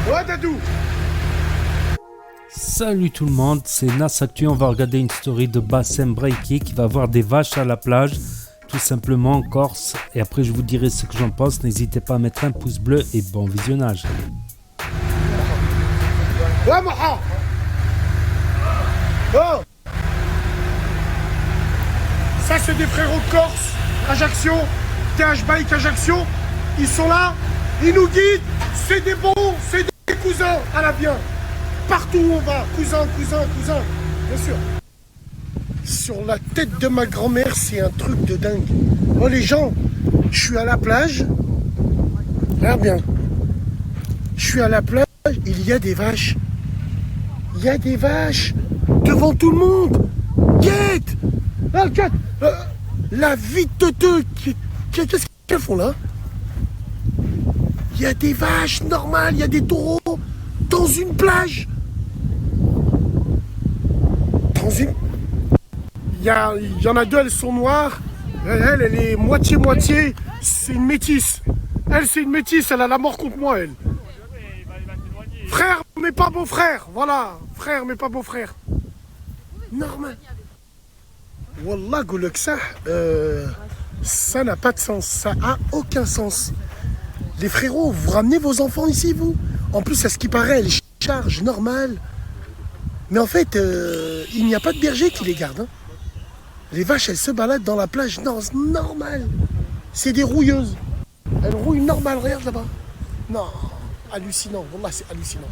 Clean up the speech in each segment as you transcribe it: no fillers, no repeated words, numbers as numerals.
Ouais, Dadou. Salut tout le monde, c'est Nas Actu. On va regarder une story de Bassem Breiki qui va voir des vaches à la plage, tout simplement en Corse. Et après, je vous dirai ce que j'en pense. N'hésitez pas à mettre un pouce bleu et bon visionnage. Ouais, Maha. Oh. Ça, c'est des frérots de Corse, Ajaccio, TH Bike Ajaccio. Ils sont là, ils nous guident. C'est des bons, c'est des cousins à la bien. Partout où on va, cousin, bien sûr. Sur la tête de ma grand-mère, c'est un truc de dingue. Oh les gens, je suis à la plage. Regarde bien. Je suis à la plage, il y a des vaches. Il y a des vaches devant tout le monde. Guette. Regarde, la vie de teuteux. Qu'est-ce qu'elles font là? Il y a des vaches normales, il y a des taureaux dans une plage. Il y en a deux, elles sont noires. Elle est moitié-moitié. C'est une métisse. Elle, c'est une métisse. Elle a la mort contre moi, elle. Frère, mais pas beau-frère. Voilà. Frère, mais pas beau-frère. Normal. Wallah, Gouleksa, ça n'a pas de sens. Ça a aucun sens. Les frérots, vous ramenez vos enfants ici, vous? En plus, à ce qui paraît, elle charge normale. Mais en fait, il n'y a pas de berger qui les garde. Hein. Les vaches, elles se baladent dans la plage. Non, c'est normal. C'est des rouilleuses. Elles rouillent normal, regarde là-bas. Non, hallucinant. Wallah, c'est hallucinant.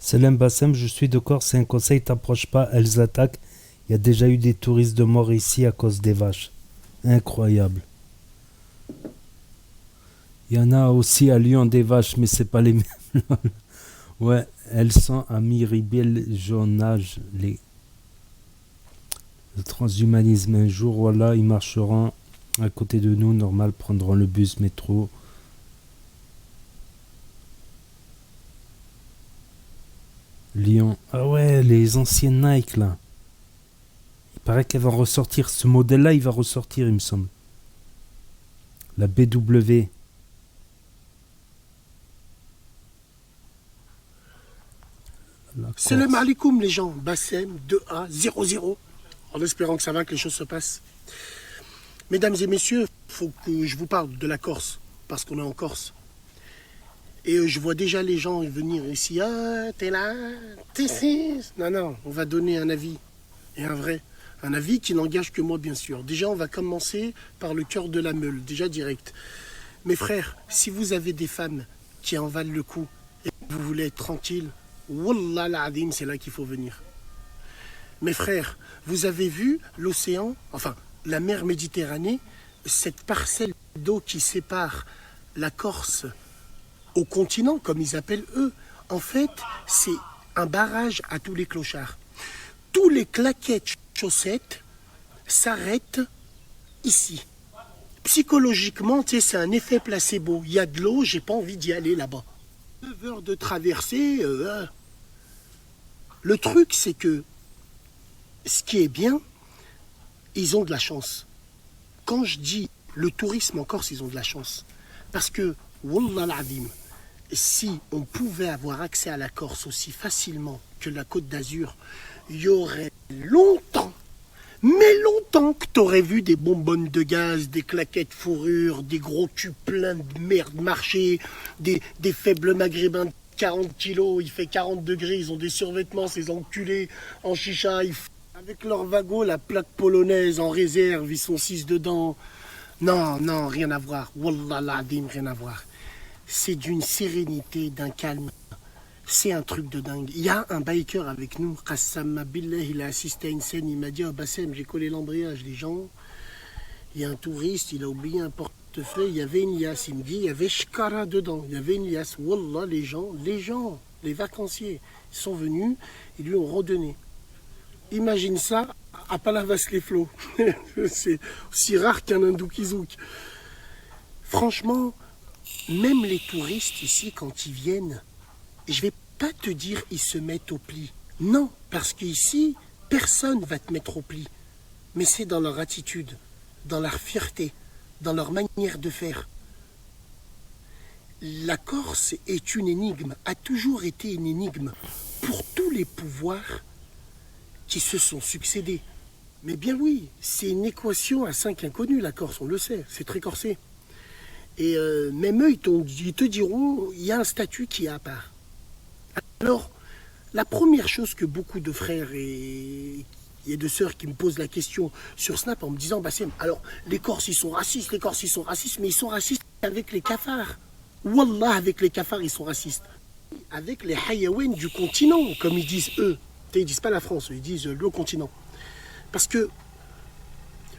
Salam Bassem, je suis de Corse. C'est un conseil, t'approches pas, elles attaquent. Il y a déjà eu des touristes de mort ici à cause des vaches. Incroyable. Il y en a aussi à Lyon des vaches, mais c'est pas les mêmes. Ouais, elles sont à Miribel, Jonage, le transhumanisme. Un jour, voilà, ils marcheront à côté de nous, normal, prendront le bus, métro. Lyon. Ah ouais, les anciennes Nike, là. Il paraît qu'elles vont ressortir. Ce modèle-là, il va ressortir, il me semble. La BW. Salam alaikum les gens, Bassem 2A00, en espérant que ça va, que les choses se passent. Mesdames et messieurs, il faut que je vous parle de la Corse, parce qu'on est en Corse. Et je vois déjà les gens venir ici, ah, t'es là, t'es ici. Non, on va donner un avis, et un vrai. Un avis qui n'engage que moi, bien sûr. Déjà, on va commencer par le cœur de la meule, déjà direct. Mes frères, si vous avez des femmes qui en valent le coup, et que vous voulez être tranquille, Wallah l'Adim, c'est là qu'il faut venir. Mes frères, vous avez vu l'océan, enfin la mer Méditerranée, cette parcelle d'eau qui sépare la Corse au continent, comme ils appellent eux. En fait, c'est un barrage à tous les clochards. Tous les claquettes chaussettes s'arrêtent ici. Psychologiquement, tu sais, c'est un effet placebo. Il y a de l'eau, j'ai pas envie d'y aller là-bas. 9 heures de traversée. Le truc, c'est que ce qui est bien, ils ont de la chance. Quand je dis le tourisme en Corse, ils ont de la chance. Parce que, wallah l'azim, si on pouvait avoir accès à la Corse aussi facilement que la Côte d'Azur, il y aurait longtemps, mais longtemps que tu aurais vu des bonbonnes de gaz, des claquettes fourrure, des gros culs pleins de merde marcher, des faibles maghrébins de 40 kilos, il fait 40 degrés, ils ont des survêtements, ces enculés en chicha, avec leur wagon, la plaque polonaise en réserve, ils sont 6 dedans. Non, rien à voir. Wallah l'Adim, rien à voir. C'est d'une sérénité, d'un calme. C'est un truc de dingue. Il y a un biker avec nous, Qassam Billah, il a assisté à une scène, il m'a dit, oh Bassem, j'ai collé l'embrayage, les gens. Il y a un touriste, il a oublié un portefeuille, il y avait une liasse, il me dit, il y avait Shkara dedans, il y avait une liasse. Wallah, les gens, les vacanciers, ils sont venus, ils lui ont redonné. Imagine ça à Palavas-les-Flots. C'est aussi rare qu'un hindou-kizouk. Franchement, même les touristes ici, quand ils viennent, je vais pas te dire ils se mettent au pli. Non, parce qu'ici, personne va te mettre au pli. Mais c'est dans leur attitude, dans leur fierté, dans leur manière de faire. la Corse est une énigme, a toujours été une énigme pour tous les pouvoirs qui se sont succédés. Mais bien oui, c'est une équation à 5 inconnus, la Corse, on le sait, c'est très corsé. Et même eux, ils te diront, il y a un statut qui est à part. Alors, la première chose que beaucoup de frères et de sœurs qui me posent la question sur Snap en me disant, Bassem, alors les Corses ils sont racistes, mais ils sont racistes avec les cafards. Wallah, avec les cafards ils sont racistes. Avec les hayaouens du continent, comme ils disent eux. Ils disent pas la France, ils disent le continent. Parce que,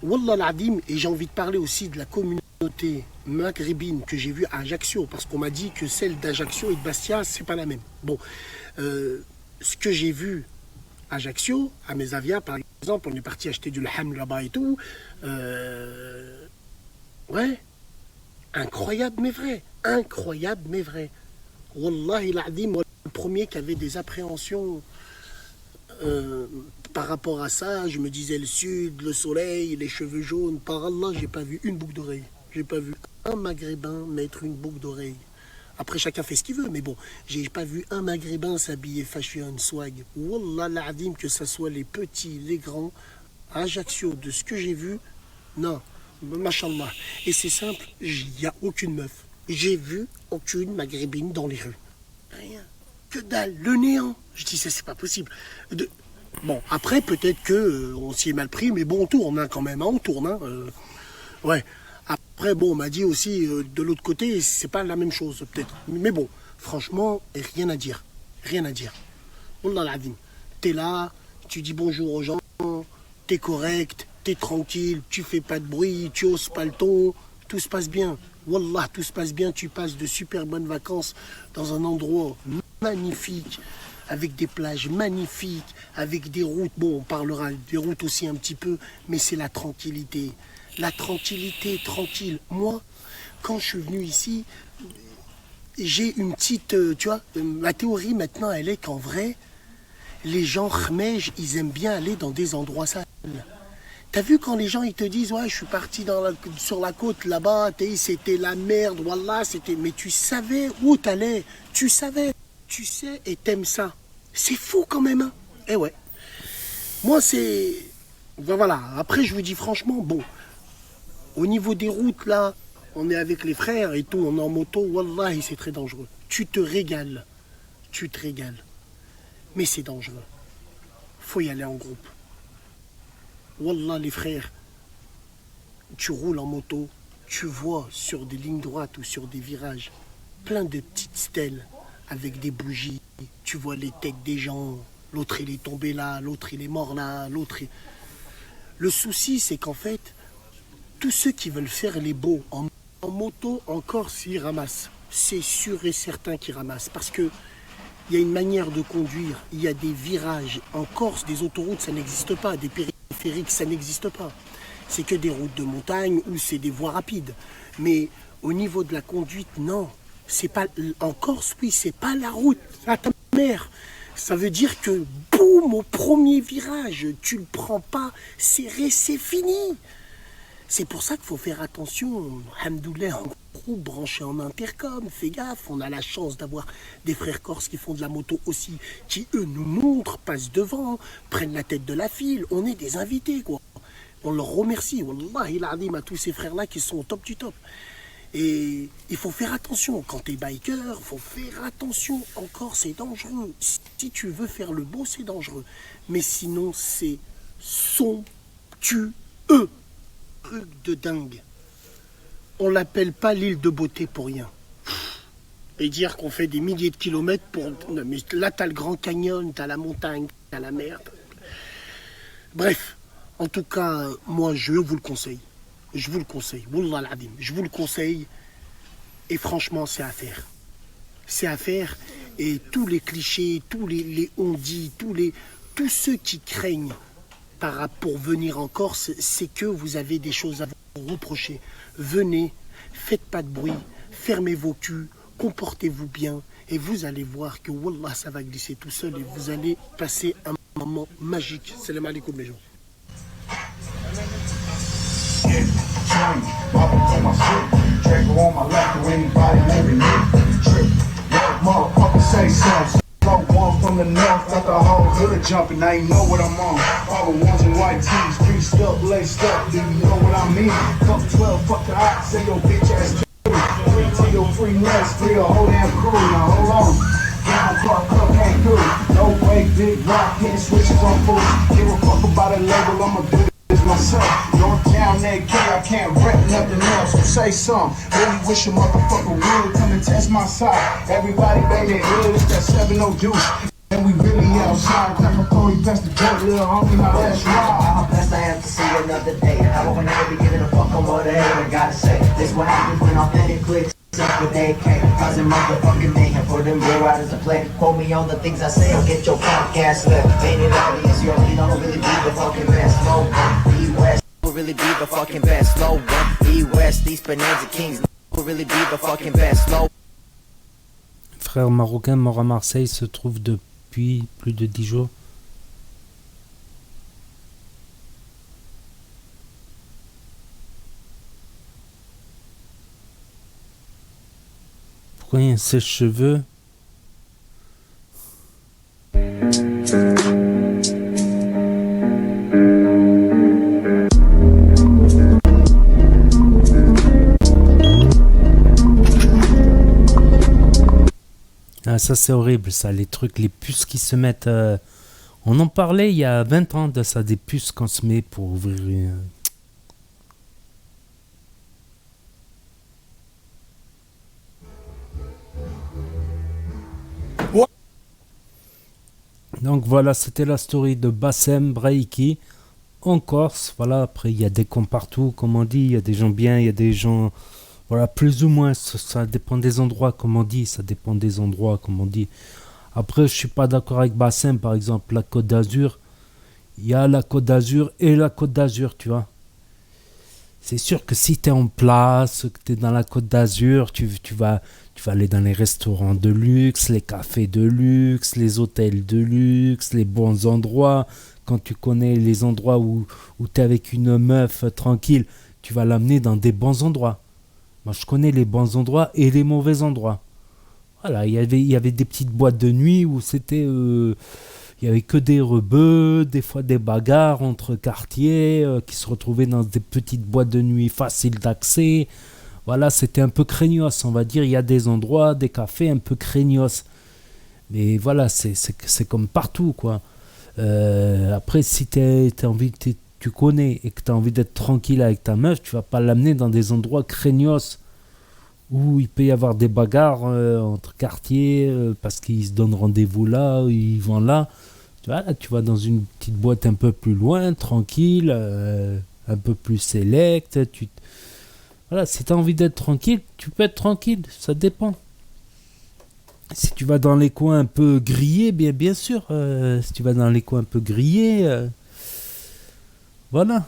Wallah l'Adim, et j'ai envie de parler aussi de la communauté maghrébine que j'ai vue à Ajaccio, parce qu'on m'a dit que celle d'Ajaccio et de Bastia, c'est pas la même. Bon, ce que j'ai vu à Ajaccio, à Mesavia par exemple, on est parti acheter du lham là-bas et tout. Ouais, incroyable mais vrai. Incroyable mais vrai. Wallahi l'Adim, moi le premier qui avait des appréhensions par rapport à ça, je me disais le sud, le soleil, les cheveux jaunes. Par Allah, j'ai pas vu une boucle d'oreille. J'ai pas vu un maghrébin mettre une boucle d'oreille. Après, chacun fait ce qu'il veut, mais bon, j'ai pas vu un maghrébin s'habiller fashion, swag. Wallah l'Adim, que ce soit les petits, les grands, à Ajaccio, de ce que j'ai vu, non, mashallah. Et c'est simple, il n'y a aucune meuf. J'ai vu aucune maghrébine dans les rues. Rien. Que dalle, le néant. Je dis, ça, c'est pas possible. Bon, après, peut-être que on s'y est mal pris, mais bon, on tourne hein, quand même, hein, on tourne. Hein, ouais. Après, bon, on m'a dit aussi, de l'autre côté, c'est pas la même chose, peut-être. Mais bon, franchement, rien à dire. Rien à dire. Wallah l'Adim. T'es là, tu dis bonjour aux gens, t'es correct, t'es tranquille, tu fais pas de bruit, tu hausses pas le ton, tout se passe bien. Wallah, tout se passe bien, tu passes de super bonnes vacances dans un endroit magnifique, avec des plages magnifiques, avec des routes, bon, on parlera des routes aussi un petit peu, mais c'est la tranquillité. La tranquillité, tranquille. Moi, quand je suis venu ici, j'ai une petite, tu vois, ma théorie maintenant, elle est qu'en vrai, les gens khmej, ils aiment bien aller dans des endroits sales. T'as vu quand les gens ils te disent ouais je suis parti sur la côte là-bas, c'était la merde, wallah, c'était. Mais tu savais où t'allais, tu savais, tu sais et t'aimes ça. C'est fou quand même, hein. Eh ouais. Moi c'est. Ben voilà, après je vous dis franchement, bon, au niveau des routes là, on est avec les frères et tout, on est en moto, wallah, c'est très dangereux. Tu te régales. Tu te régales. Mais c'est dangereux. Faut y aller en groupe. Wallah les frères, tu roules en moto, tu vois sur des lignes droites ou sur des virages plein de petites stèles avec des bougies, tu vois les têtes des gens, l'autre il est tombé là, l'autre il est mort là, l'autre il... Le souci c'est qu'en fait, tous ceux qui veulent faire les beaux en moto, encore s'ils ramassent, c'est sûr et certain qu'ils ramassent parce que il y a une manière de conduire, il y a des virages. En Corse, des autoroutes, ça n'existe pas, des périphériques, ça n'existe pas. C'est que des routes de montagne ou c'est des voies rapides. Mais au niveau de la conduite, non. C'est pas, en Corse, oui, c'est pas la route à ta mère. Ça veut dire que, boum, au premier virage, tu le prends pas, c'est fini. C'est pour ça qu'il faut faire attention. Alhamdoulilah, en groupe, branché en intercom, fais gaffe. On a la chance d'avoir des frères corses qui font de la moto aussi, qui eux nous montrent, passent devant, prennent la tête de la file. On est des invités, quoi. On leur remercie. Wallahi l'azim à tous ces frères-là qui sont au top du top. Et il faut faire attention. Quand t'es biker, il faut faire attention. Encore, c'est dangereux. Si tu veux faire le beau, c'est dangereux. Mais sinon, c'est somptueux. Truc de dingue. On l'appelle pas l'île de beauté pour rien. Et dire qu'on fait des milliers de kilomètres pour... Non, mais là, t'as le Grand Canyon, t'as la montagne, t'as la mer. Bref, en tout cas, moi, je vous le conseille. Je vous le conseille. Wallah al-Adim. Je vous le conseille. Et franchement, c'est à faire. C'est à faire. Et tous les clichés, tous les on-dit, tous ceux qui craignent pour venir en Corse, c'est que vous avez des choses à vous reprocher. Venez, faites pas de bruit, fermez vos culs, comportez-vous bien et vous allez voir que Wallah, ça va glisser tout seul et vous allez passer un moment magique. Salam alaikum les gens. Yeah, checker on my left or anybody living it. Trip, motherfucker say something. Slow one from the north, got the whole hood jumping. Now you know what I'm on. All the ones in white tees, greased up, laced up. Do you know what I mean? Fuck 12, fuck the ox, say your bitch ass. Free to your free nuts, free the whole damn crew. Now hold on. Down Clark Club came through. No way, big rock, hitting switches on fools. Give a fuck about a label, I'ma do this myself. Northtown, AK, I can't rep nothing else. So say something. Really wish a motherfucker would come and test my side. Everybody baby hood, it's that 7-0 deuce. And we really outside. Time for Corey best to joke, little homie, now let's ride. I'm blessed I have to see another day. I will never be giving a fuck on what a hater gotta say. This what happens when authentic clicks up with AK. Causing motherfucking mayhem for them real riders to play. Quote me on the things I say, I'll get your podcast left. Ain't it obvious, you already don't really be the fucking best. Slow one, E-West will really be the fucking best. Slow one, E-West, these Bonanza Kings will really be the fucking best. Slow. Frère marocain mort à Marseille se trouve depuis plus de 10 jours. Pourquoi il y a un sèche-cheveux? Ah, ça c'est horrible, ça, les trucs, les puces qui se mettent... On en parlait il y a 20 ans de ça, des puces qu'on se met pour ouvrir une... Donc voilà, c'était la story de Bassem Braiki en Corse. Voilà, après il y a des cons partout, comme on dit, il y a des gens bien, il y a des gens... Voilà, plus ou moins, ça dépend des endroits, comme on dit, ça dépend des endroits, comme on dit. Après, je suis pas d'accord avec Bassem, par exemple, la Côte d'Azur. Il y a la Côte d'Azur et la Côte d'Azur, tu vois. C'est sûr que si tu es en place, que tu es dans la Côte d'Azur, tu vas aller dans les restaurants de luxe, les cafés de luxe, les hôtels de luxe, les bons endroits. Quand tu connais les endroits où tu es avec une meuf tranquille, tu vas l'amener dans des bons endroits. Moi, je connais les bons endroits et les mauvais endroits. Voilà, il y avait des petites boîtes de nuit où c'était... il n'y avait que des rebeux, des fois des bagarres entre quartiers qui se retrouvaient dans des petites boîtes de nuit faciles d'accès. Voilà, c'était un peu craignos, on va dire. Il y a des endroits, des cafés un peu craignos. Mais voilà, c'est comme partout, quoi. Après, si tu connais et que tu as envie d'être tranquille avec ta meuf, tu vas pas l'amener dans des endroits craignos où il peut y avoir des bagarres entre quartiers parce qu'ils se donnent rendez-vous là, ils vont là. Tu vois, là, tu vas dans une petite boîte un peu plus loin, tranquille, un peu plus select. Voilà, si tu as envie d'être tranquille, tu peux être tranquille, ça dépend. Si tu vas dans les coins un peu grillés, bien sûr, si tu vas dans les coins un peu grillés, voilà.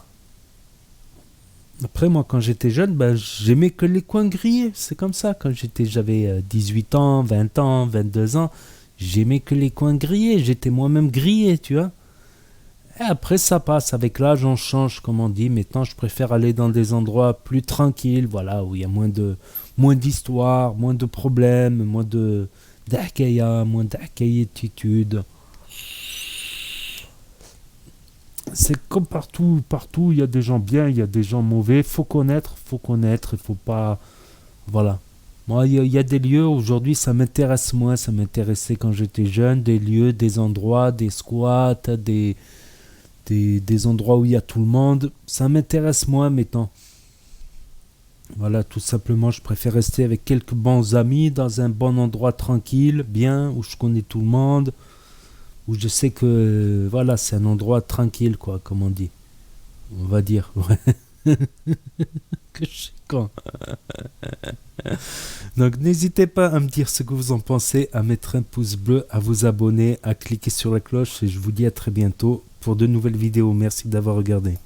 Après, moi, quand j'étais jeune, j'aimais que les coins grillés. C'est comme ça. Quand j'avais 18 ans, 20 ans, 22 ans, j'aimais que les coins grillés. J'étais moi-même grillé, tu vois. Et après, ça passe. Avec l'âge, on change, comme on dit. Maintenant, je préfère aller dans des endroits plus tranquilles, voilà, où il y a moins d'histoires, moins de problèmes, moins d'hakaya, moins d'hakayétitude. C'est comme partout, il y a des gens bien, il y a des gens mauvais. Faut connaître, il faut pas... Voilà. Moi, il y a des lieux, aujourd'hui, ça m'intéresse moins, ça m'intéressait quand j'étais jeune, des lieux, des endroits, des squats, des endroits où il y a tout le monde. Ça m'intéresse moins maintenant. Voilà, tout simplement, je préfère rester avec quelques bons amis, dans un bon endroit tranquille, bien, où je connais tout le monde, où je sais que, voilà, c'est un endroit tranquille, quoi, comme on dit. On va dire, ouais. Que je suis con. Donc, n'hésitez pas à me dire ce que vous en pensez, à mettre un pouce bleu, à vous abonner, à cliquer sur la cloche, et je vous dis à très bientôt pour de nouvelles vidéos. Merci d'avoir regardé.